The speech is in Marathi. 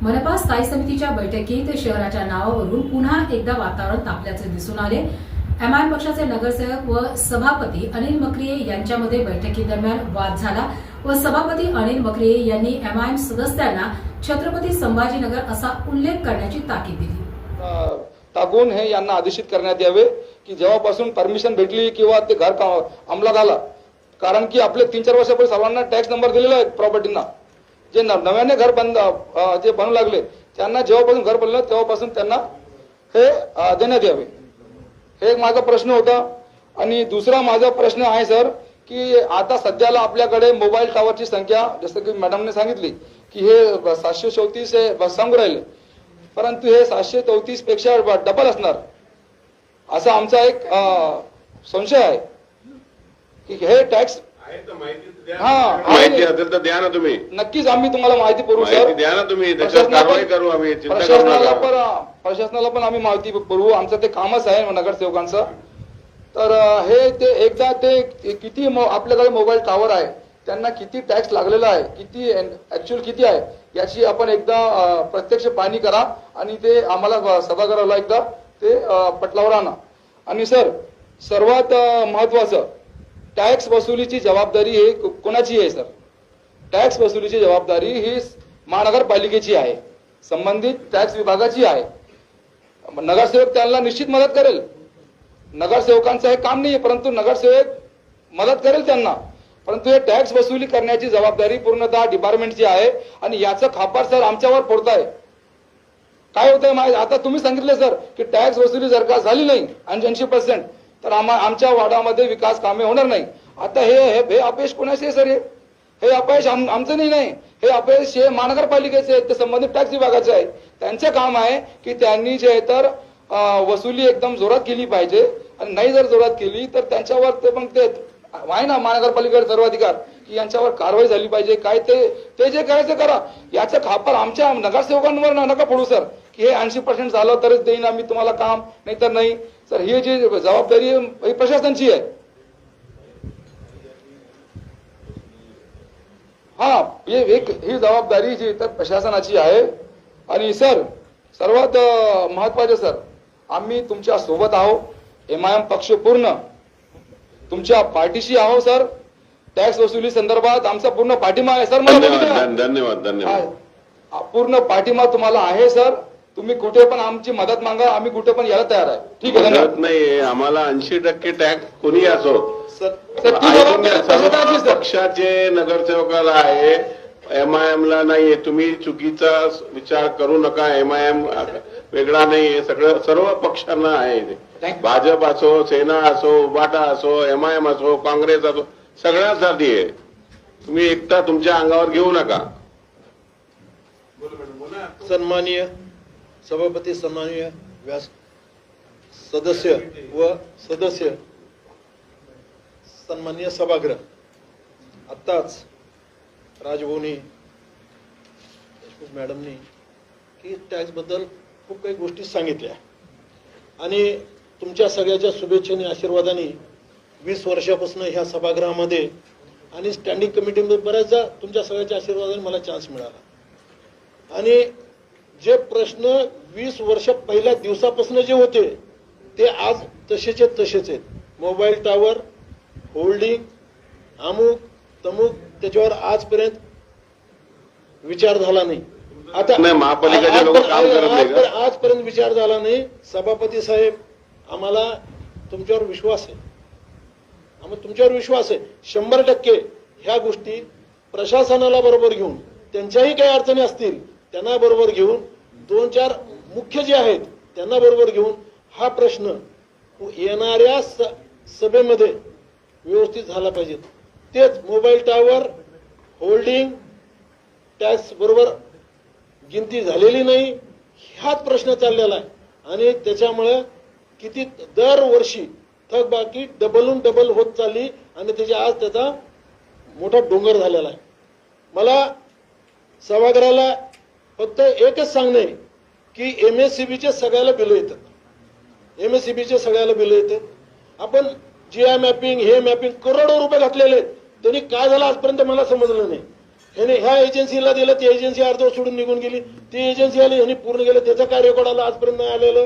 मनपा स्थायी समितीच्या बैठकीत शहराच्या नावावरून पुन्हा एकदा वातावरण तापल्याचे दिसून आले। एमआयएम पक्षाचे नगरसेवक व सभापती अनिल मक्रिये यांच्यामध्ये बैठकीदरम्यान वाद झाला व सभापती अनिल मक्रिये यांनी एमआयएम सदस्यांना छत्रपती संभाजीनगर असा उल्लेख करण्याची ताकीद दिली। टाकून हे यांना आदेशित करण्यात यावे की जेव्हापासून परमिशन भेटली किंवा ते घर अंमलात आला, कारण की आपले 3-4 वर्षापूर्वी सर्वांना टॅक्स नंबर दिलेला आहे प्रॉपर्टीना, जे नव्याने घर जे बनू लागले त्यांना जेव्हापासून घर बनलं तेव्हापासून त्यांना हे देण्यात यावे। हे एक माझा प्रश्न होता। आणि दुसरा माझा प्रश्न आहे सर की आता सध्याला आपल्याकडे मोबाईल टावरची संख्या जसं की मॅडमने सांगितली की हे 734 हे सांगू राहिले, परंतु हे 734 पेक्षा डबल असणार असा आमचा एक संशय आहे की हे टॅक्स माहिती असेल तर द्या ना तुम्ही। नक्कीच आम्ही तुम्हाला माहिती पुरवू सर, द्या ना तुम्ही, त्याच्यावर कारवाई करू आम्ही। प्रशासनाला पण आम्ही माहिती पुरवू, आमचं ते कामच आहे नगरसेवकांचं। तर हे ते एकदा ते किती आपल्याकडे मोबाईल टावर आहे त्यांना किती टॅक्स लागलेला आहे, किती ऍक्च्युअल किती आहे याची आपण एकदा प्रत्यक्ष पाहणी करा आणि ते आम्हाला सभागृहाला एकदा ते पटलावर आणा। आणि सर सर्वात महत्वाचं, टॅक्स वसुलीची जबाबदारी ही कोणाची आहे सर? टॅक्स वसुलीची जबाबदारी ही महानगरपालिकेची आहे, संबंधित टॅक्स विभागाची आहे। नगरसेवक त्यांना निश्चित मदत करेल, नगरसेवकांचं हे काम नाही, परंतु नगरसेवक मदत करेल त्यांना, परंतु हे टॅक्स वसुली करण्याची जबाबदारी पूर्णतः डिपार्टमेंटची आहे आणि याचं खापर सर आमच्यावर फोडताय। काय होतंय माहिती, आता तुम्ही सांगितले सर की टॅक्स वसुली जर का झाली नाही 80% तर आमच्या वार्डामध्ये विकास कामे होणार नाही। आता हे अपयश कोणाचे सर? हे अपयश आमचं नाही, हे अपयश हे महानगरपालिकेचे आहे, ते संबंधित टॅक्स विभागाचे आहे। त्यांचं काम आहे की त्यांनी जे तर वसुली एकदम जोरात केली पाहिजे आणि नाही जर जोरात केली तर त्यांच्यावर ते पण ते आहे ना महानगरपालिकेचे सर्वाधिकार की यांच्यावर कारवाई झाली पाहिजे। काय ते जे करायचं करा, याचं खापर आमच्या नगरसेवकांवर नका फोडू सर की हे 80% झालं तरच देईन आम्ही तुम्हाला काम, नाही तर नाही सर। ही जी जबाबदारी ही प्रशासनाची आहे। ही जबाबदारी जी तर प्रशासनाची आहे। आणि सर सर्वात महत्वाचे सर, आम्ही तुमच्या सोबत आहोत, एमआयएम पक्ष पूर्ण तुमच्या पाठीशी आहोत सर। टॅक्स वसुली संदर्भात आमचा पूर्ण पाठिंबा आहे सर। धन्यवाद। पूर्ण पाठिंबा तुम्हाला आहे सर, तुम्ही कुठे पण आमची मदत मागा, आम्ही कुठे पण यायला तयार आहे। ठीक आहे, मदत नाही आम्हाला 80% टॅक्स कोणी असो पक्षाचे नगरसेवकाला आहे, एमआयएम ला नाहीये। तुम्ही चुकीचा विचार करू नका, एमआयएम वेगळा नाहीये, सर्व पक्षांना आहे। भाजप असो, सेना असो, उबाटा असो, एमआयएम असो, काँग्रेस असो, सगळ्यांसाठी आहे। तुम्ही एकटा तुमच्या अंगावर घेऊ नका। सन्माननीय सभापती, सन्माननीय व्यास सदस्य व सदस्य, सन्माननीय सभागृह, आत्ताच राजभवनी देशमुख मॅडमनी की टॅक्स बद्दल खूप काही गोष्टी सांगितल्या आणि तुमच्या सगळ्याच्या शुभेच्छेने आशीर्वादाने 20 वर्षापासून ह्या सभागृहामध्ये आणि स्टँडिंग कमिटीमध्ये बऱ्याचदा तुमच्या सगळ्याच्या आशीर्वादाने मला चान्स मिळाला। आणि जे प्रश्न 20 वर्ष पहिल्या दिवसापासून जे होते ते आज तसेचे तसेच आहेत। मोबाईल टावर, होल्डिंग, अमुक तमुक, त्याच्यावर आजपर्यंत विचार झाला नाही। आता महापालिकेचे लोक काम करत नाही का? आजपर्यंत विचार झाला नाही। सभापती साहेब, आम्हाला तुमच्यावर विश्वास आहे, आम्हाला तुमच्यावर विश्वास आहे 100%। ह्या गोष्टी प्रशासनाला बरोबर घेऊन, त्यांच्याही काही अडचणी असतील त्यांना बरोबर घेऊन, 2-4 मुख्य जे आहेत त्यांना बरोबर घेऊन हा प्रश्न येणाऱ्या सभेमध्ये व्यवस्थित झाला पाहिजे। तेच मोबाईल टावर, होल्डिंग टॅक्स बरोबर गिनती झालेली नाही, ह्याच प्रश्न चाललेला आहे आणि त्याच्यामुळे किती दरवर्षी थकबाकी डबल होत चालली आणि आज त्याचा मोठा डोंगर झालेला आहे। मला सभागृहाला फक्त एकच सांगणे की एमएससीबीचे सगळ्याला बिल येतात, एमएससीबीचे सगळ्याला बिल येतात। आपण जीआय मॅपिंग, हे मॅपिंग करोडो रुपये घातलेले, त्यांनी काय झालं आजपर्यंत मला समजलं नाही। ह्याने ह्या एजन्सीला दिलं, ती एजन्सी अर्धवट सोडून निघून गेली, ती एजन्सी आली ह्यांनी पूर्ण केलं, त्याचं काय रेकॉर्ड आलं आजपर्यंत नाही आलेलं.